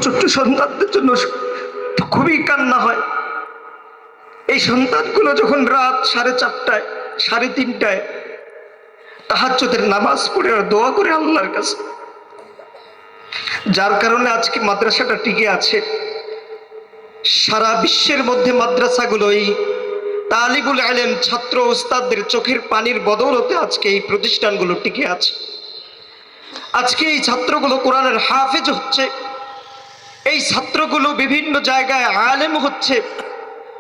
ছোট্ট সন্তানদের জন্য খুবই কান্না হয়। এই সন্তানগুলো যখন রাত 4:30টায় 3:30টায় তাহাজ্জুদের নামাজ পড়ে আর দোয়া করে আল্লাহর কাছে, যার কারণে আজকে মাদ্রাসাটা টিকে আছে। সারা বিশ্বের মধ্যে মাদ্রাসাগুলো এই তালিবুল ইলম ছাত্র ওস্তাদদের চোখের পানির বদৌলতে আজকে এই প্রতিষ্ঠানগুলো টিকে আছে। আজকে এই ছাত্রগুলো কোরআনের হাফেজ হচ্ছে, এই ছাত্রগুলো বিভিন্ন জায়গায় আলেম হচ্ছে,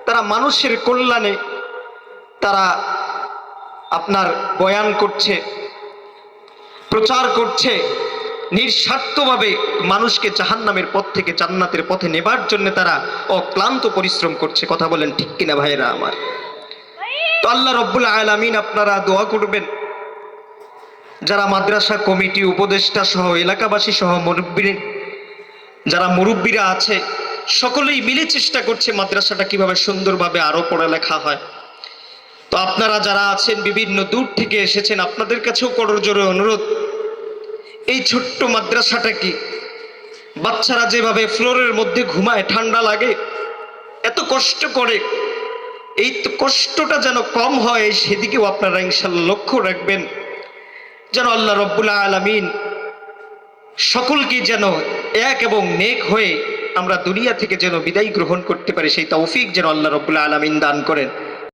তারা মানুষের কল্যাণে তারা আপনার বয়ান করছে, প্রচার করছে, নিঃস্বার্থভাবে মানুষকে জাহান্নামের পথ থেকে জান্নাতের পথে নেবার জন্য তারা অক্লান্ত পরিশ্রম করছে। কথা বলেন ঠিক কিনা ভাইরা আমার? তো আল্লাহ রব্বুল আলামিন আপনারা দোয়া করবেন, যারা মাদ্রাসা কমিটি উপদেষ্টা সহ এলাকাবাসী সহ যারা মুরব্বীরা আছে সকলেই মিলে চেষ্টা করছে মাদ্রাসাটা কিভাবে সুন্দরভাবে আরো পড়ালেখা হয়। তো আপনারা যারা আছেন বিভিন্ন দূর থেকে এসেছেন, আপনাদের কাছেও করজোরে অনুরোধ, এই ছোট্ট মাদ্রাসাটা কি, বাচ্চারা যেভাবে ফ্লোরের মধ্যে ঘুমায়, ঠান্ডা লাগে, এত কষ্ট করে, এই তো কষ্টটা যেন কম হয় সেদিকেও আপনারা ইনশাআল্লাহ লক্ষ্য রাখবেন, যেন আল্লাহ রব্বুল আলামিন সকলকে যেন এক এবং নেক হয়ে আমরা দুনিয়া থেকে যেন বিদায় গ্রহণ করতে পারি, সেই তৌফিক যেন আল্লাহ রব্বুল আলামিন দান করেন।